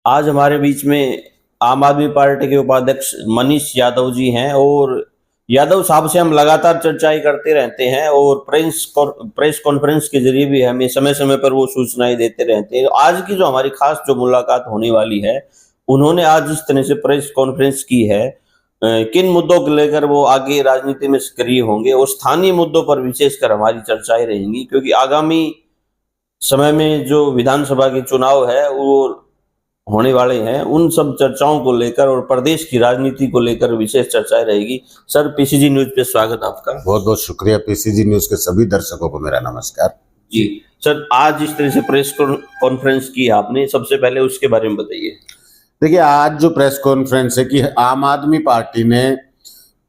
आज हमारे बीच में आम आदमी पार्टी के उपाध्यक्ष मनीष यादव जी हैं और यादव साहब से हम लगातार चर्चाएं करते रहते हैं और प्रेस कॉन्फ्रेंस के जरिए भी हमें समय समय पर वो सूचनाएं देते रहते हैं। आज की जो हमारी खास जो मुलाकात होने वाली है, उन्होंने आज इस तरह से प्रेस कॉन्फ्रेंस की है। किन मुद्दों को लेकर वो आगे राजनीति में सक्रिय होंगे और स्थानीय मुद्दों पर विशेषकर हमारी चर्चाएं रहेंगी, क्योंकि आगामी समय में जो विधानसभा के चुनाव है वो होने वाले हैं। उन सब चर्चाओं को लेकर और प्रदेश की राजनीति को लेकर विशेष चर्चाएं रहेगी। सर, पीसीजी न्यूज पे स्वागत आपका। बहुत बहुत शुक्रिया। पीसीजी न्यूज के सभी दर्शकों को मेरा नमस्कार जी। सर, आज इस तरह से प्रेस कॉन्फ्रेंस की आपने, सबसे पहले उसके बारे में बताइए। देखिए, आज जो प्रेस कॉन्फ्रेंस है कि आम आदमी पार्टी ने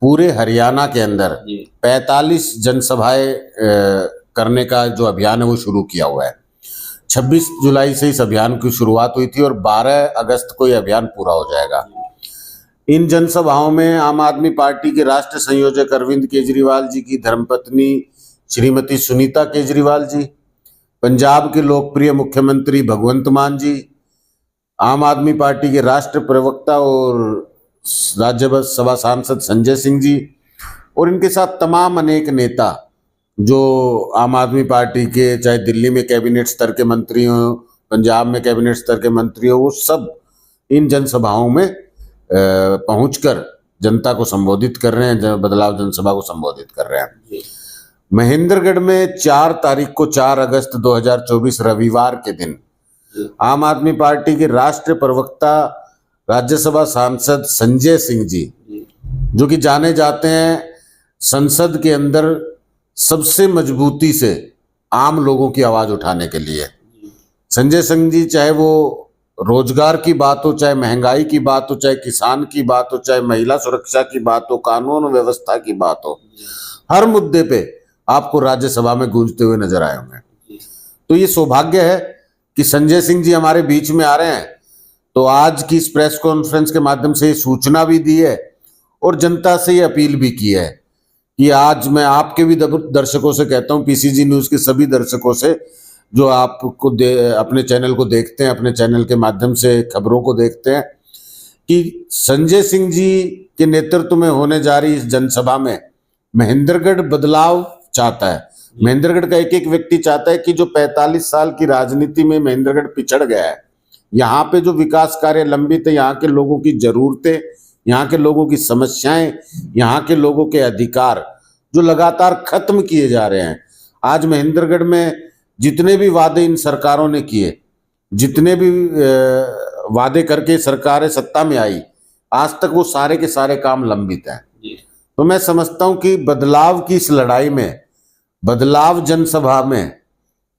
पूरे हरियाणा के अंदर 45 जनसभाएं करने का जो अभियान है वो शुरू किया हुआ है। 26 जुलाई से इस अभियान की शुरुआत हुई थी और 12 अगस्त को यह अभियान पूरा हो जाएगा। इन जनसभाओं में आम आदमी पार्टी के राष्ट्रीय संयोजक अरविंद केजरीवाल जी की धर्मपत्नी श्रीमती सुनीता केजरीवाल जी, पंजाब के लोकप्रिय मुख्यमंत्री भगवंत मान जी, आम आदमी पार्टी के राष्ट्रीय प्रवक्ता और राज्यसभा सांसद संजय सिंह जी और इनके साथ तमाम अनेक नेता जो आम आदमी पार्टी के, चाहे दिल्ली में कैबिनेट स्तर के मंत्री हों, पंजाब में कैबिनेट स्तर के मंत्री हों, वो सब इन जनसभाओं में पहुंचकर जनता को संबोधित कर रहे हैं, बदलाव जनसभा को संबोधित कर रहे हैं। महेंद्रगढ़ में 4 तारीख को 4 अगस्त 2024 रविवार के दिन आम आदमी पार्टी के राष्ट्रीय प्रवक्ता राज्यसभा सांसद संजय सिंह जी, जो कि जाने जाते हैं संसद के अंदर सबसे मजबूती से आम लोगों की आवाज उठाने के लिए, संजय सिंह जी, चाहे वो रोजगार की बात हो, चाहे महंगाई की बात हो, चाहे किसान की बात हो, चाहे महिला सुरक्षा की बात हो, कानून व्यवस्था की बात हो, हर मुद्दे पे आपको राज्यसभा में गूंजते हुए नजर आए होंगे। तो ये सौभाग्य है कि संजय सिंह जी हमारे बीच में आ रहे हैं। तो आज की इस प्रेस कॉन्फ्रेंस के माध्यम से ये सूचना भी दी है और जनता से ये अपील भी की है कि आज मैं आपके भी दर्शकों से कहता हूं, पीसीजी न्यूज के सभी दर्शकों से जो आपको अपने चैनल को देखते हैं, अपने चैनल के माध्यम से खबरों को देखते हैं, कि संजय सिंह जी के नेतृत्व में होने जा रही इस जनसभा में महेंद्रगढ़ बदलाव चाहता है। महेंद्रगढ़ का एक एक व्यक्ति चाहता है कि जो 45 साल की राजनीति में महेंद्रगढ़ पिछड़ गया है, यहाँ पे जो विकास कार्य लंबित है, यहाँ के लोगों की जरूरतें, यहाँ के लोगों की समस्याएं, यहाँ के लोगों के अधिकार जो लगातार खत्म किए जा रहे हैं। आज महेंद्रगढ़ में जितने भी वादे इन सरकारों ने किए, जितने भी वादे करके सरकारें सत्ता में आई, आज तक वो सारे के सारे काम लंबित हैं। तो मैं समझता हूं कि बदलाव की इस लड़ाई में, बदलाव जनसभा में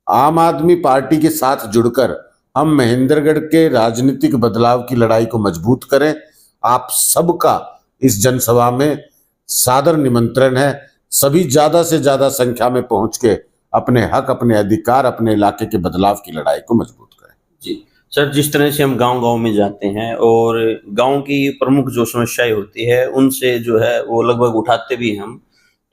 आम आदमी पार्टी के साथ जुड़कर हम महेंद्रगढ़ के राजनीतिक बदलाव की लड़ाई को मजबूत करें। आप सबका इस जनसभा में सादर निमंत्रण है। सभी ज्यादा से ज्यादा संख्या में पहुंच के अपने हक, अपने अधिकार, अपने इलाके के बदलाव की लड़ाई को मजबूत करें। जी सर, जिस तरह से हम गांव-गांव में जाते हैं और गांव की प्रमुख जो समस्याएं होती है उनसे जो है वो लगभग उठाते भी हम।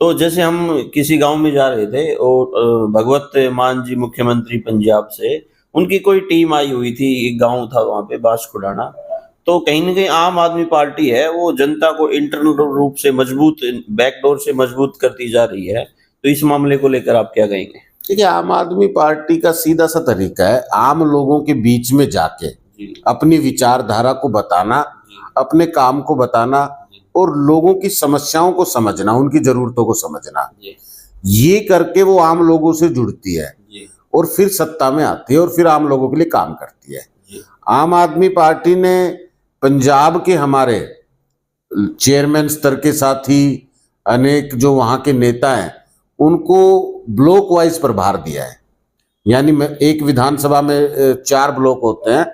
तो जैसे हम किसी गांव में जा रहे थे और भगवंत मान जी मुख्यमंत्री पंजाब से, उनकी कोई टीम आई हुई थी, एक गांव था वहां पे बांसकुड़ाना। तो कहीं ना कहीं आम आदमी पार्टी है वो जनता को इंटरनल रूप से मजबूत, बैकडोर से मजबूत करती जा रही है। तो इस मामले को लेकर आप क्या कहेंगे? देखिए, आम आदमी पार्टी का सीधा सा तरीका है आम लोगों के बीच में जाके अपनी विचारधारा को बताना, अपने काम को बताना और लोगों की समस्याओं को समझना, उनकी जरूरतों को समझना। ये करके वो आम लोगों से जुड़ती है और फिर सत्ता में आती है और फिर आम लोगों के लिए काम करती है। आम आदमी पार्टी ने पंजाब के हमारे चेयरमैन स्तर के साथ ही अनेक जो वहाँ के नेता हैं उनको ब्लॉक वाइज प्रभार दिया है। यानी एक विधानसभा में 4 ब्लॉक होते हैं,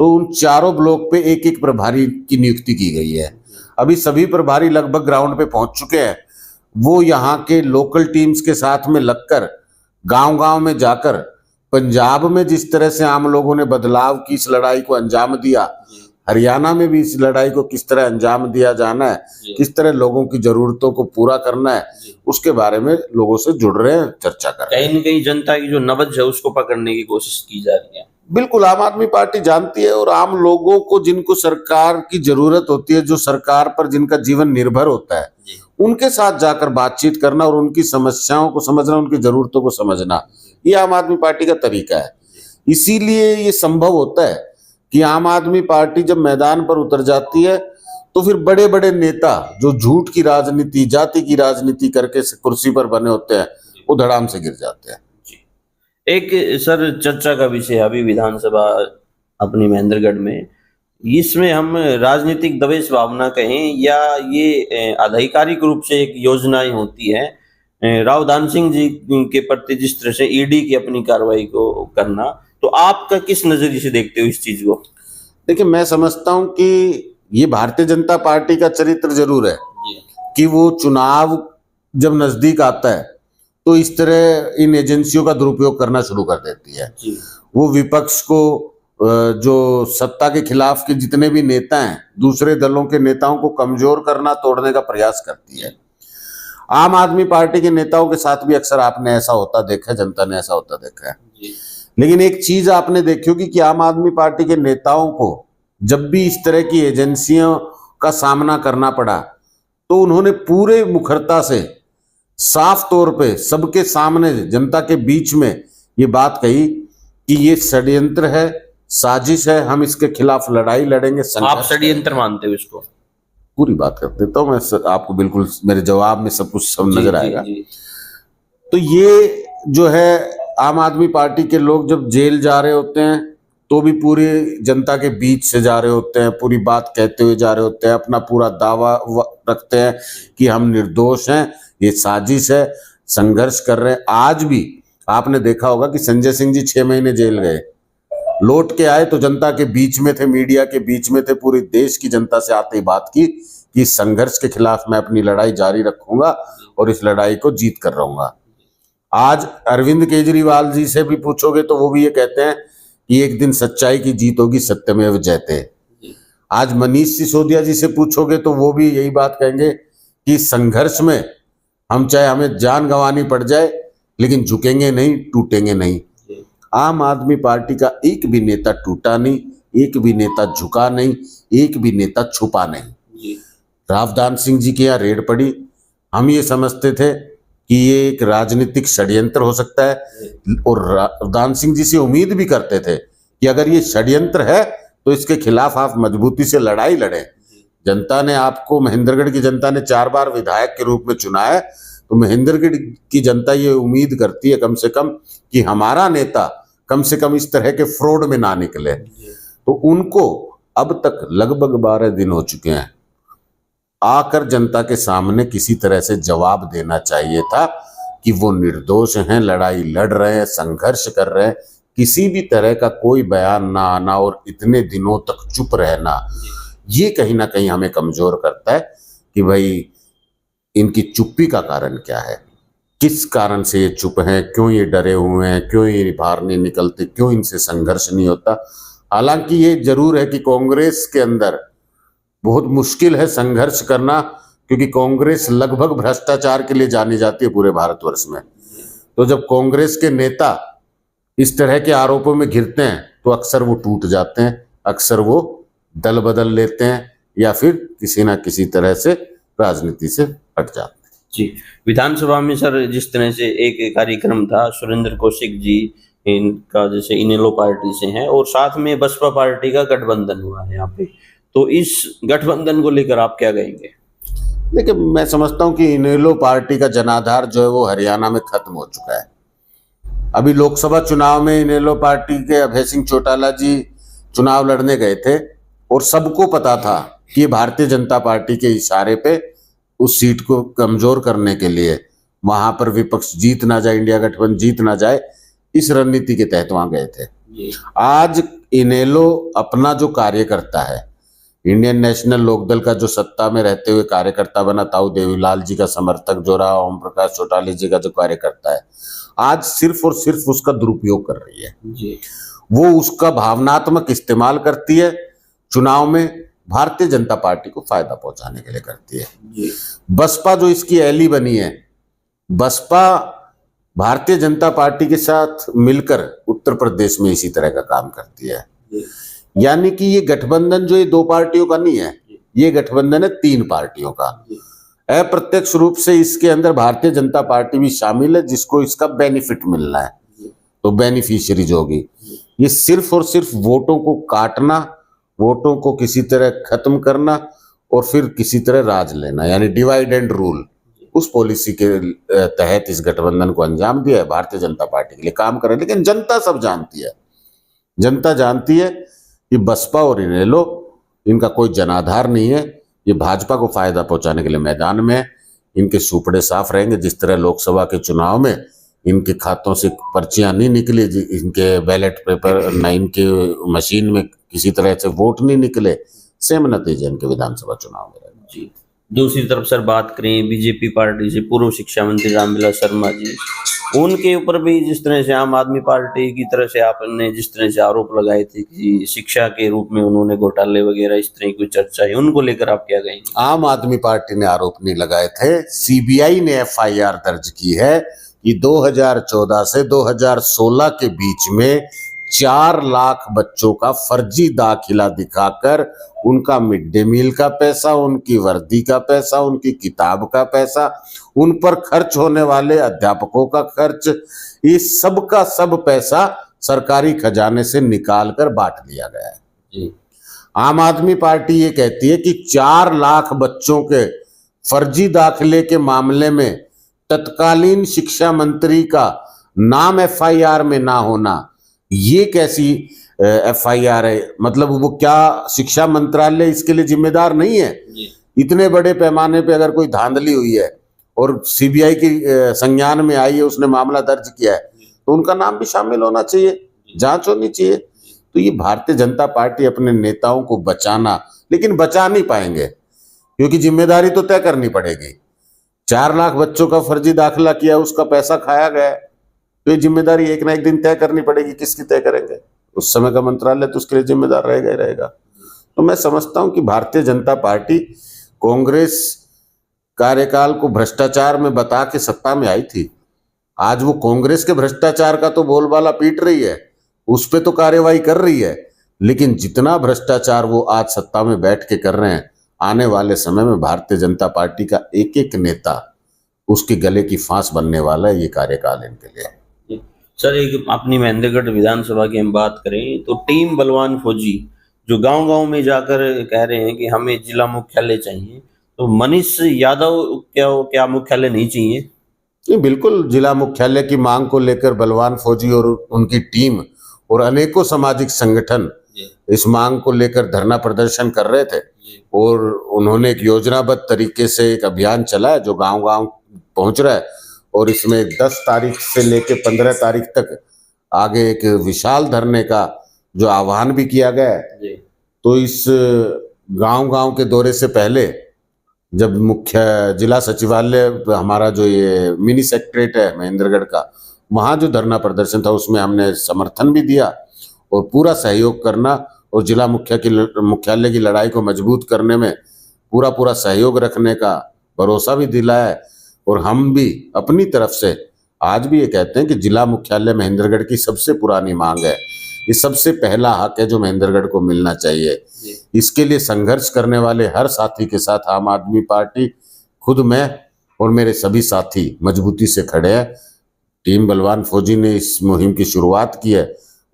तो उन चारों ब्लॉक पे एक एक प्रभारी की नियुक्ति की गई है। अभी सभी प्रभारी लगभग ग्राउंड पे पहुंच चुके हैं। वो यहाँ के लोकल टीम्स के साथ में लगकर गांव-गांव में जाकर पंजाब में जिस तरह से आम लोगों ने बदलाव की इस लड़ाई को अंजाम दिया, हरियाणा में भी इस लड़ाई को किस तरह अंजाम दिया जाना है, किस तरह लोगों की जरूरतों को पूरा करना है, उसके बारे में लोगों से जुड़ रहे हैं, चर्चा कर रहे हैं। कहीं न कहीं जनता की जो नब्ज है उसको पकड़ने की कोशिश की जा रही है। बिल्कुल आम आदमी पार्टी जानती है, और आम लोगों को जिनको सरकार की जरूरत होती है, जो सरकार पर जिनका जीवन निर्भर होता है, उनके साथ जाकर बातचीत करना और उनकी समस्याओं को समझना, उनकी जरूरतों को समझना, ये आम आदमी पार्टी का तरीका है। इसीलिए ये संभव होता है कि आम आदमी पार्टी जब मैदान पर उतर जाती है तो फिर बड़े बड़े नेता जो झूठ की राजनीति, जाति की राजनीति करके कुर्सी पर बने होते हैं, वो धड़ाम से गिर जाते हैं। एक सर चर्चा का विषय है अभी विधानसभा अपनी महेंद्रगढ़ में, इसमें हम राजनीतिक दबेश भावना कहें या ये आधिकारिक रूप से एक योजनाएं होती है राव दान सिंह जी के प्रति जिस तरह से ईडी की अपनी कार्रवाई को करना, तो आपका किस नजरिए से देखते हो इस चीज को? देखिए, मैं समझता हूं कि ये भारतीय जनता पार्टी का चरित्र जरूर है कि वो चुनाव जब नजदीक आता है तो इस तरह इन एजेंसियों का दुरुपयोग करना शुरू कर देती है। वो विपक्ष को, जो सत्ता के खिलाफ के जितने भी नेता हैं, दूसरे दलों के नेताओं को कमजोर करना, तोड़ने का प्रयास करती है। आम आदमी पार्टी के नेताओं के साथ भी अक्सर आपने ऐसा होता देखा है, जनता ने ऐसा होता देखा है। लेकिन एक चीज आपने देखी होगी कि आम आदमी पार्टी के नेताओं को जब भी इस तरह की एजेंसियों का सामना करना पड़ा तो उन्होंने पूरे मुखरता से, साफ तौर पे, सबके सामने, जनता के बीच में ये बात कही कि ये षड्यंत्र है, साजिश है, हम इसके खिलाफ लड़ाई लड़ेंगे। आप षड्यंत्र मानते हो इसको? पूरी बात कर देता हूँ मैं, आपको बिल्कुल मेरे जवाब में सब कुछ सब नजर आएगा। तो ये जो है, आम आदमी पार्टी के लोग जब जेल जा रहे होते हैं तो भी पूरी जनता के बीच से जा रहे होते हैं, पूरी बात कहते हुए जा रहे होते हैं, अपना पूरा दावा रखते हैं कि हम निर्दोष हैं, ये साजिश है, संघर्ष कर रहे हैं। आज भी आपने देखा होगा कि संजय सिंह जी 6 महीने जेल गए, लौट के आए तो जनता के बीच में थे, मीडिया के बीच में थे, पूरे देश की जनता से आते ही बात की कि संघर्ष के खिलाफ मैं अपनी लड़ाई जारी रखूंगा और इस लड़ाई को जीत कर रहूंगा। आज अरविंद केजरीवाल जी से भी पूछोगे तो वो भी ये कहते हैं कि एक दिन सच्चाई की जीत होगी, सत्यमेव जयते। आज मनीष सिसोदिया जी से पूछोगे तो वो भी यही बात कहेंगे कि संघर्ष में हम, चाहे हमें जान गंवानी पड़ जाए, लेकिन झुकेंगे नहीं, टूटेंगे नहीं। आम आदमी पार्टी का एक भी नेता टूटा नहीं, एक भी नेता झुका नहीं, एक भी नेता छुपा नहीं। राव दान सिंह जी की यहाँ रेड पड़ी, हम ये समझते थे कि ये एक राजनीतिक षड्यंत्र हो सकता है, और दान सिंह जी से उम्मीद भी करते थे कि अगर ये षड्यंत्र है तो इसके खिलाफ आप मजबूती से लड़ाई लड़ें। जनता ने आपको, महेंद्रगढ़ की जनता ने 4 बार विधायक के रूप में चुना है, तो महेंद्रगढ़ की जनता ये उम्मीद करती है कम से कम कि हमारा नेता कम से कम इस तरह के फ्रॉड में ना निकले। तो उनको अब तक लगभग 12 दिन हो चुके हैं, आकर जनता के सामने किसी तरह से जवाब देना चाहिए था कि वो निर्दोष हैं, लड़ाई लड़ रहे हैं, संघर्ष कर रहे हैं। किसी भी तरह का कोई बयान ना आना और इतने दिनों तक चुप रहना, ये कहीं ना कहीं हमें कमजोर करता है कि भाई इनकी चुप्पी का कारण क्या है, किस कारण से ये चुप हैं, क्यों ये डरे हुए हैं, क्यों ये बाहर नहीं निकलते, क्यों इनसे संघर्ष नहीं होता। हालांकि ये जरूर है कि कांग्रेस के अंदर बहुत मुश्किल है संघर्ष करना, क्योंकि कांग्रेस लगभग भ्रष्टाचार के लिए जानी जाती है पूरे भारतवर्ष में। तो जब कांग्रेस के नेता इस तरह के आरोपों में घिरते हैं तो अक्सर वो टूट जाते हैं, अक्सर वो दल बदल लेते हैं या फिर किसी ना किसी तरह से राजनीति से हट जाते हैं। जी, विधानसभा में सर जिस तरह से एक कार्यक्रम था, सुरेंद्र कौशिक जी इनका जैसे इनेलो पार्टी से हैं और साथ में बसपा पार्टी का गठबंधन हुआ है यहाँ पे, तो इस गठबंधन को लेकर आप क्या कहेंगे? देखिए, मैं समझता हूं कि इनेलो पार्टी का जनाधार जो है वो हरियाणा में खत्म हो चुका है। अभी लोकसभा चुनाव में इनेलो पार्टी के अभय सिंह चौटाला जी चुनाव लड़ने गए थे और सबको पता था कि भारतीय जनता पार्टी के इशारे पे उस सीट को कमजोर करने के लिए, वहां पर विपक्ष जीत ना जाए, इंडिया गठबंधन जीत ना जाए, इस रणनीति के तहत वहां गए थे। आज इनेलो अपना जो कार्य करता है, इंडियन नेशनल लोकदल का जो सत्ता में रहते हुए कार्यकर्ता बना, ताऊ देवीलाल जी का समर्थक जो रहा, ओम प्रकाश चौटाला जी का जो कार्यकर्ता है, आज सिर्फ और सिर्फ उसका दुरुपयोग कर रही है जी। वो उसका भावनात्मक इस्तेमाल करती है, चुनाव में भारतीय जनता पार्टी को फायदा पहुंचाने के लिए करती है जी। बसपा जो इसकी एली बनी है, बसपा भारतीय जनता पार्टी के साथ मिलकर उत्तर प्रदेश में इसी तरह का काम करती है। यानी कि ये गठबंधन जो ये दो पार्टियों का नहीं है, ये गठबंधन है तीन पार्टियों का। अप्रत्यक्ष रूप से इसके अंदर भारतीय जनता पार्टी भी शामिल है, जिसको इसका बेनिफिट मिलना है, तो बेनिफिशियरीज होगी। ये सिर्फ और सिर्फ वोटों को काटना, वोटों को किसी तरह खत्म करना और फिर किसी तरह राज लेना, यानी डिवाइड एंड रूल, उस पॉलिसी के तहत इस गठबंधन को अंजाम दिया है। भारतीय जनता पार्टी के लिए काम कर रहे हैं, लेकिन जनता सब जानती है, जनता जानती है कि बसपा और इनेलो इनका कोई जनाधार नहीं है। ये भाजपा को फायदा पहुंचाने के लिए मैदान में, इनके सूपड़े साफ रहेंगे। जिस तरह लोकसभा के चुनाव में इनके खातों से पर्चियां नहीं निकली, इनके बैलेट पेपर न इनके मशीन में किसी तरह से वोट नहीं निकले, सेम नतीजे इनके विधानसभा चुनाव में रहेगा। जी, दूसरी तरफ सर बात करें बीजेपी पार्टी से पूर्व शिक्षा मंत्री रामविलास शर्मा जी, उनके ऊपर भी जिस तरह से आम आदमी पार्टी की तरह से आपने जिस तरह से आरोप लगाए थे कि शिक्षा के रूप में उन्होंने घोटाले वगैरह इस तरह की चर्चा है, उनको लेकर आप क्या कहेंगे? आम आदमी पार्टी ने आरोप नहीं लगाए थे, सीबीआई ने एफआईआर दर्ज की है कि 2014 से 2016 के बीच में 4 लाख बच्चों का फर्जी दाखिला दिखाकर उनका मिड डे मील का पैसा, उनकी वर्दी का पैसा, उनकी किताब का पैसा, उन पर खर्च होने वाले अध्यापकों का खर्च, इस सब का सब पैसा सरकारी खजाने से निकाल कर बांट लिया गया है। जी। आम आदमी पार्टी ये कहती है कि 4 लाख बच्चों के फर्जी दाखिले के मामले में तत्कालीन शिक्षा मंत्री का नाम एफआईआर में ना होना, ये कैसी एफआईआर है? मतलब वो क्या शिक्षा मंत्रालय इसके लिए जिम्मेदार नहीं है? इतने बड़े पैमाने पे अगर कोई धांधली हुई है और सीबीआई की संज्ञान में आई है, उसने मामला दर्ज किया है, तो उनका नाम भी शामिल होना चाहिए, जांच होनी चाहिए। तो ये भारतीय जनता पार्टी अपने नेताओं को बचाना, लेकिन बचा नहीं पाएंगे क्योंकि जिम्मेदारी तो तय करनी पड़ेगी। 4 लाख बच्चों का फर्जी दाखिला किया, उसका पैसा खाया गया, तो ये जिम्मेदारी एक ना एक दिन तय करनी पड़ेगी। किसकी तय करेंगे? उस समय का मंत्रालय तो उसके लिए जिम्मेदार रहेगा ही रहेगा। तो मैं समझता हूं कि भारतीय जनता पार्टी कांग्रेस कार्यकाल को भ्रष्टाचार में बता के सत्ता में आई थी। आज वो कांग्रेस के भ्रष्टाचार का तो बोलबाला पीट रही है, उस पर तो कार्यवाही कर रही है, लेकिन जितना भ्रष्टाचार वो आज सत्ता में बैठ के कर रहे हैं, आने वाले समय में भारतीय जनता पार्टी का एक एक नेता उसके गले की फांस बनने वाला है। ये कार्यकाल इनके लिए। सर, एक अपनी महेंद्रगढ़ विधानसभा की हम बात करें तो टीम बलवान फौजी जो गांव-गांव में जाकर कह रहे हैं कि हमें जिला मुख्यालय चाहिए, तो मनीष यादव क्या मुख्यालय नहीं चाहिए? नहीं, बिल्कुल जिला मुख्यालय की मांग को लेकर बलवान फौजी और उनकी टीम और अनेकों सामाजिक संगठन इस मांग को लेकर धरना प्रदर्शन कर रहे थे और उन्होंने एक योजनाबद्ध तरीके से एक अभियान चलाया जो गांव-गांव पहुंच रहा है और इसमें 10 तारीख से लेकर 15 तारीख तक आगे एक विशाल धरने का जो आह्वान भी किया गया है। तो इस गांव-गांव के दौरे से पहले जब मुख्य जिला सचिवालय हमारा जो ये मिनी सेक्रेटरीट है महेंद्रगढ़ का, वहाँ जो धरना प्रदर्शन था उसमें हमने समर्थन भी दिया और पूरा सहयोग करना और जिला मुख्यालय की लड़ाई को मजबूत करने में पूरा सहयोग रखने का भरोसा भी दिलाया है। और हम भी अपनी तरफ से आज भी ये कहते हैं कि जिला मुख्यालय महेंद्रगढ़ की सबसे पुरानी मांग है, ये सबसे पहला हक है जो महेंद्रगढ़ को मिलना चाहिए। इसके लिए संघर्ष करने वाले हर साथी के साथ आम आदमी पार्टी, खुद मैं और मेरे सभी साथी मजबूती से खड़े हैं। टीम बलवान फौजी ने इस मुहिम की शुरुआत की है,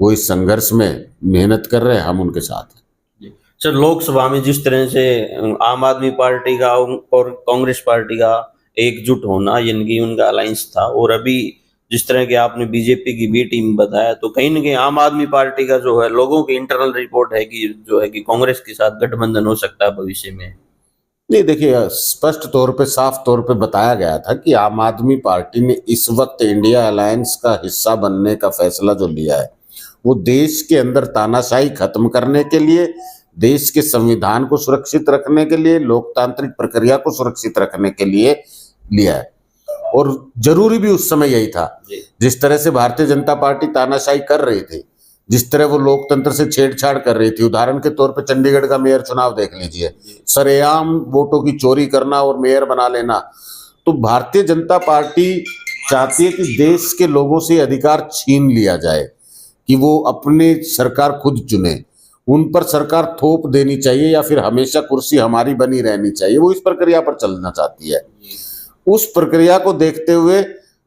वो इस संघर्ष में मेहनत कर रहे हैं, हम उनके साथ हैं। सर, लोकसभा में जिस तरह से आम आदमी पार्टी का और कांग्रेस पार्टी का एकजुट होना, यानी कि उनका अलायंस था, और अभी जिस तरह के आपने बीजेपी की बी टीम बताया, तो कहीं ना कहीं आम आदमी पार्टी का जो है लोगों की इंटरनल रिपोर्ट है कि जो है कि कांग्रेस के साथ गठबंधन हो सकता है भविष्य में। नहीं, देखिए, स्पष्ट तौर पे साफ तौर पे बताया गया था कि आम आदमी पार्टी ने इस वक्त इंडिया अलायंस का हिस्सा बनने का फैसला जो लिया है वो देश के अंदर तानाशाही खत्म करने के लिए, देश के संविधान को सुरक्षित रखने के लिए, लोकतांत्रिक प्रक्रिया को सुरक्षित रखने के लिए लिया है। और जरूरी भी उस समय यही था। जिस तरह से भारतीय जनता पार्टी तानाशाही कर रही थी, जिस तरह वो लोकतंत्र से छेड़छाड़ कर रही थी, उदाहरण के तौर पे चंडीगढ़ का मेयर चुनाव देख लीजिए, सरेआम वोटों की चोरी करना और मेयर बना लेना। तो भारतीय जनता पार्टी चाहती है कि देश के लोगों से अधिकार छीन लिया जाए कि वो अपनी सरकार खुद चुने, उन पर सरकार थोप देनी चाहिए या फिर हमेशा कुर्सी हमारी बनी रहनी चाहिए, वो इस प्रक्रिया पर चलना चाहती है। उस प्रक्रिया को देखते हुए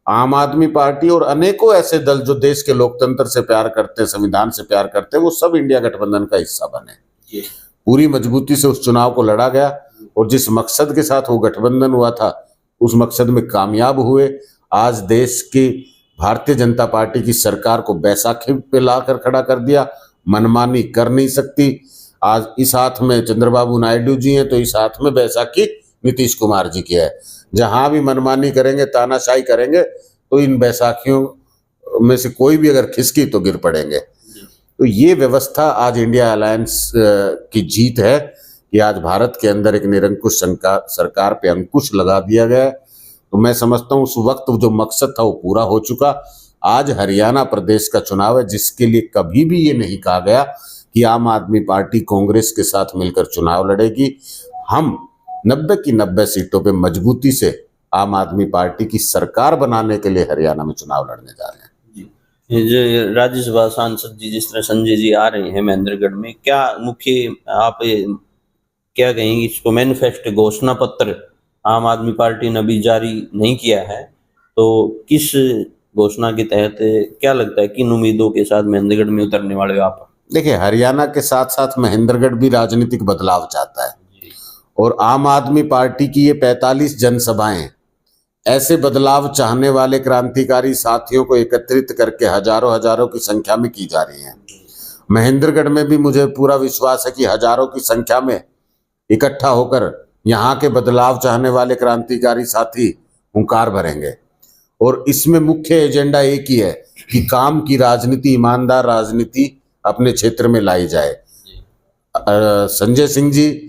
आम आदमी पार्टी और अनेकों ऐसे दल जो देश के लोकतंत्र से प्यार करते हैं, संविधान से प्यार करते हैं, वो सब इंडिया गठबंधन का हिस्सा बने। पूरी मजबूती से उस चुनाव को लड़ा गया और जिस मकसद के साथ वो गठबंधन हुआ था उस मकसद में कामयाब हुए। आज देश की भारतीय जनता पार्टी की सरकार को बैसाखी पे लाकर खड़ा कर दिया, मनमानी कर नहीं सकती। आज इस हाथ में चंद्रबाबू नायडू जी हैं तो इस हाथ में बैसाखी नीतीश कुमार जी की है। जहां भी मनमानी करेंगे, तानाशाही करेंगे तो इन बैसाखियों में से कोई भी अगर खिसकी तो गिर पड़ेंगे। तो ये व्यवस्था आज इंडिया अलायंस की जीत है कि आज भारत के अंदर एक निरंकुश सरकार पे अंकुश लगा दिया गया। तो मैं समझता हूँ उस वक्त जो मकसद था वो पूरा हो चुका। आज हरियाणा प्रदेश का चुनाव है जिसके लिए कभी भी ये नहीं कहा गया कि आम आदमी पार्टी कांग्रेस के साथ मिलकर चुनाव लड़ेगी। हम 90 की 90 सीटों पे मजबूती से आम आदमी पार्टी की सरकार बनाने के लिए हरियाणा में चुनाव लड़ने जा रहे हैं। ये जो राज्यसभा सांसद जी जिस तरह संजय जी आ रहे हैं महेंद्रगढ़ में, क्या मुख्य आप क्या कहेंगे इसको, मैनिफेस्टो घोषणा पत्र आम आदमी पार्टी ने अभी जारी नहीं किया है, तो किस घोषणा के तहत क्या लगता है किन उम्मीदों के साथ महेंद्रगढ़ में उतरने वाले हो आप? देखिए, हरियाणा के साथ साथ महेंद्रगढ़ भी राजनीतिक बदलाव चाहता है और आम आदमी पार्टी की ये 45 जनसभाएं ऐसे बदलाव चाहने वाले क्रांतिकारी साथियों को एकत्रित करके हजारों हजारों की संख्या में की जा रही हैं। महेंद्रगढ़ में भी मुझे पूरा विश्वास है कि हजारों की संख्या में इकट्ठा होकर यहाँ के बदलाव चाहने वाले क्रांतिकारी साथी हुंकार भरेंगे और इसमें मुख्य एजेंडा एक ही है कि काम की राजनीति, ईमानदार राजनीति अपने क्षेत्र में लाई जाए। संजय सिंह जी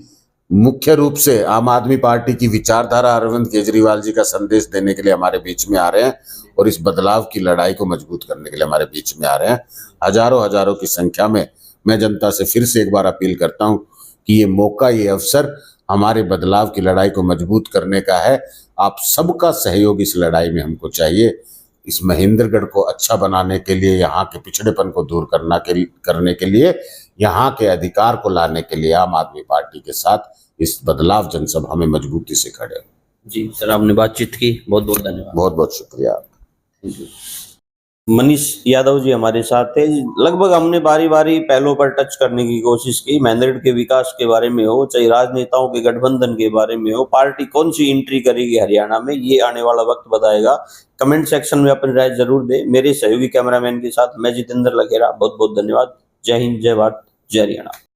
मुख्य रूप से आम आदमी पार्टी की विचारधारा अरविंद केजरीवाल जी का संदेश देने के लिए हमारे बीच में आ रहे हैं और इस बदलाव की लड़ाई को मजबूत करने के लिए हमारे बीच में आ रहे हैं। हजारों हजारों की संख्या में मैं जनता से फिर से एक बार अपील करता हूं कि ये मौका, ये अवसर हमारे बदलाव की लड़ाई को मजबूत करने का है। आप सबका सहयोग इस लड़ाई में हमको चाहिए। इस महेंद्रगढ़ को अच्छा बनाने के लिए, यहाँ के पिछड़ेपन को दूर करने के लिए, यहाँ के अधिकार को लाने के लिए आम आदमी पार्टी के साथ इस बदलाव जनसभा में मजबूती से खड़े। जी सर, आपने बातचीत की, बहुत बहुत धन्यवाद। बहुत बहुत शुक्रिया। मनीष यादव जी हमारे साथ थे। लगभग हमने बारी बारी पहलों पर टच करने की कोशिश की, महेंद्रगढ़ के विकास के बारे में हो, चाहे राजनेताओं के गठबंधन के बारे में हो, पार्टी कौन सी एंट्री करेगी हरियाणा में, ये आने वाला वक्त बताएगा। कमेंट सेक्शन में अपनी राय जरूर दे। मेरे सहयोगी कैमरामैन के साथ मैं जितेंद्र लखेरा, बहुत बहुत धन्यवाद। जय हिंद, जय भारत, जय हरियाणा।